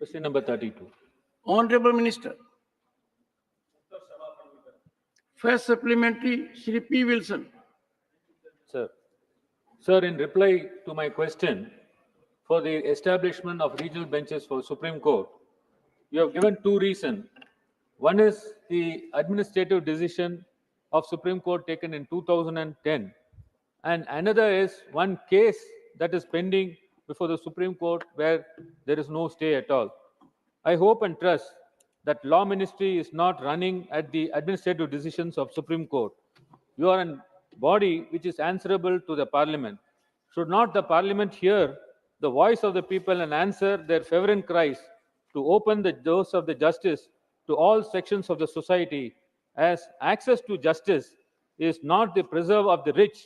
Question number 32. Honorable Minister. First supplementary, Shri P. Wilson. Sir. Sir, in reply to my question for the establishment of regional benches for Supreme Court, you have given two reasons. One is the administrative decision of Supreme Court taken in 2010, and another is one case that is pending before the Supreme Court where there is no stay at all. I hope and trust that Law Ministry is not running at the administrative decisions of Supreme Court. You are a body which is answerable to the Parliament. Should not the Parliament hear the voice of the people and answer their fervent cries to open the doors of the justice to all sections of the society, as access to justice is not the preserve of the rich,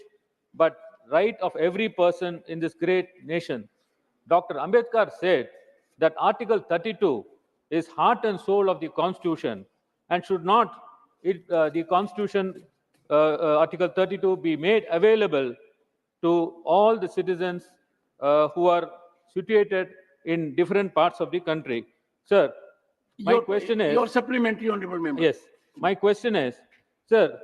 but right of every person in this great nation. Dr. Ambedkar said that Article 32 is heart and soul of the Constitution, and should not the Constitution Article 32 be made available to all the citizens who are situated in different parts of the country. Sir, my question is... Your supplementary, Honorable Member. Yes, my question is, sir,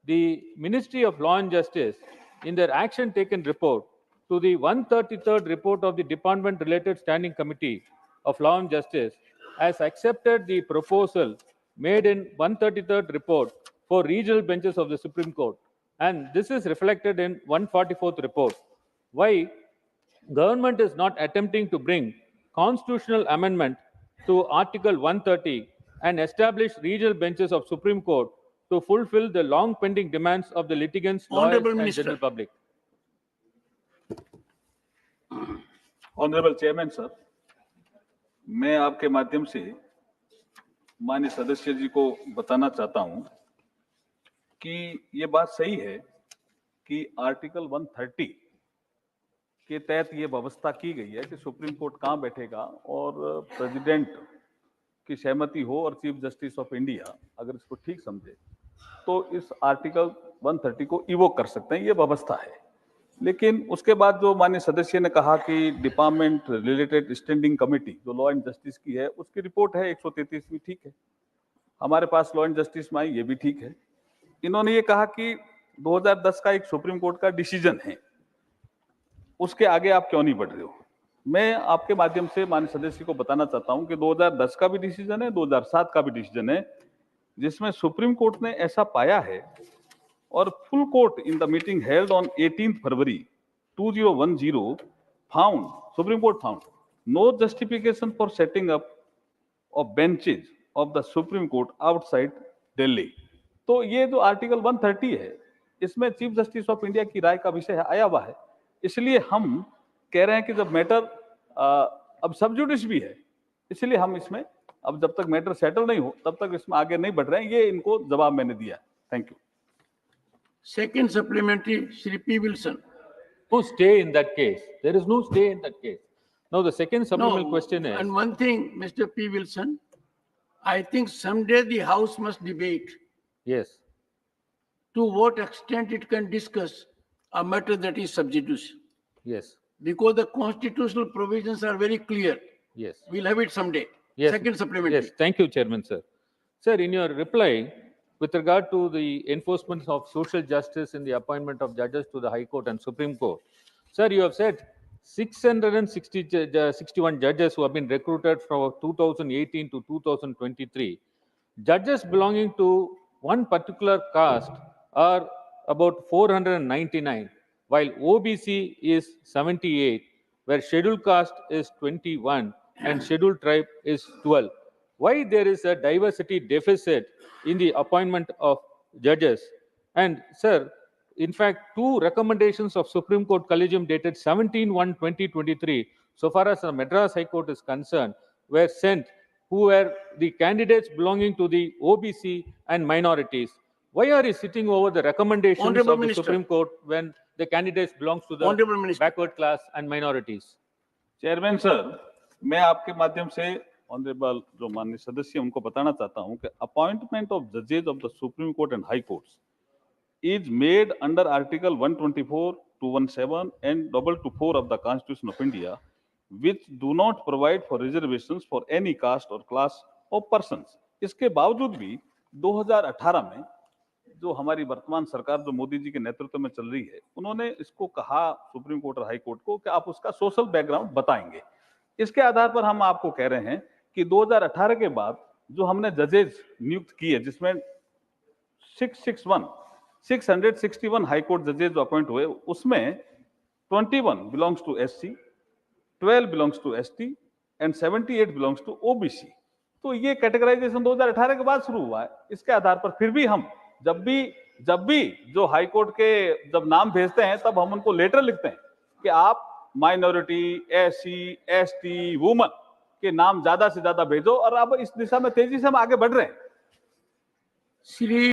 the Ministry of Law and Justice, in their action taken report to the 133rd report of the Department-related Standing Committee of Law and Justice, has accepted the proposal made in 133rd report for regional benches of the Supreme Court. And this is reflected in 144th report. Why government is not attempting to bring constitutional amendment to Article 130 and establish regional benches of Supreme Court to fulfill the long pending demands of the litigants, lawyers, Honorable and Minister. general public. Honourable chairman sir, मैं आपके माध्यम से माननीय सदस्य जी को बताना चाहता हूं कि ये बात सही है कि आर्टिकल 130 के तहत ये व्यवस्था की गई है कि सुप्रीम कोर्ट कहां बैठेगा, और प्रेसिडेंट की सहमति हो और चीफ जस्टिस ऑफ इंडिया अगर इसको ठीक समझे तो इस आर्टिकल 130 को इवोक कर सकते हैं, ये व्यवस्था है। लेकिन उसके बाद जो माननीय सदस्य ने कहा कि डिपार्टमेंट रिलेटेड स्टैंडिंग कमेटी जो लॉ एंड जस्टिस की है उसकी रिपोर्ट है 133वीं, ठीक है, हमारे पास लॉ एंड जस्टिस में आई, ये भी ठीक है। इन्होंने ये कहा कि 2010 का एक सुप्रीम कोर्ट का डिसीजन है, उसके आगे आप क्यों नहीं बढ़ रहे हो। मैं आपके माध्यम से माननीय सदस्य को बताना चाहता हूं कि 2010 का भी डिसीजन है, 2007 का भी डिसीजन है, जिसमें सुप्रीम कोर्ट ने ऐसा पाया है, और full court in the meeting held on 18 February 2010 found, supreme court found no justification for setting up of benches of the supreme court outside Delhi. तो ये जो आर्टिकल 130 है इसमें चीफ जस्टिस ऑफ इंडिया की राय का विषय आया हुआ है, इसलिए हम कह रहे हैं कि जब मैटर अब सब जुडिस भी है, इसलिए हम इसमें अब जब तक मैटर सेटल नहीं हो तब तक इसमें आगे नहीं बढ़ रहे हैं। ये इनको जवाब मैंने दिया। Thank you. Second supplementary, Shri P. Wilson. No stay in that case. There is no stay in that case. Now the second supplemental question is... And one thing, Mr. P. Wilson, I think someday the House must debate Yes. to what extent it can discuss a matter that is sub judice. Yes. Because the constitutional provisions are very clear. Yes. We'll have it someday. Yes. Second supplementary. Yes. Thank you, Chairman, sir. Sir, in your reply, with regard to the enforcement of social justice in the appointment of judges to the High Court and Supreme Court, sir, you have said 661 judges who have been recruited from 2018 to 2023. Judges belonging to one particular caste are about 499, while OBC is 78, where scheduled caste is 21 and scheduled tribe is 12. Why there is a diversity deficit in the appointment of judges? And sir, in fact, two recommendations of Supreme Court Collegium dated 17/1/2023, so far as the Madras High Court is concerned, were sent, who were the candidates belonging to the OBC and minorities. Why are you sitting over the recommendations Honorable of the Minister. Supreme Court when the candidates belongs to the Honorable Minister. backward class and minorities? Chairman sir, मैं आपके माध्यम से honourable जो माननीय सदस्य उनको बताना चाहता हूं कि अपॉइंटमेंट ऑफ जजेज of the supreme Court and High Courts is made under article 124, 217 and 224 of the Constitution of India, which do not provide for reservations for any caste or class of persons. इसके बावजूद भी 2018 में जो हमारी वर्तमान सरकार जो मोदी जी के नेतृत्व में चल रही है, उन्होंने इसको कहा सुप्रीम कोर्ट और हाई कोर्ट को कि आप उसका सोशल बैकग्राउंड बताएंगे। इसके आधार पर हम आपको कह रहे हैं कि 2018 के बाद जो हमने जजेस नियुक्त किए, जिसमें 661 हाई कोर्ट जजेस जो अपॉइंट हुए, उसमें 21 belongs to SC, 12 belongs to ST and 78 belongs to OBC. तो ये कैटेगराइजेशन 2018 के बाद शुरू हुआ है। इसके आधार पर फिर भी हम जब भी जो हाई कोर्ट के जब नाम भेजते हैं, तब हम उनको लेटर लिखते हैं कि आप माइनॉरिटी, एससी, एसटी, वुमन के नाम ज्यादा से ज्यादा भेजो, और अब इस दिशा में तेजी से हम आगे बढ़ रहे हैं। श्री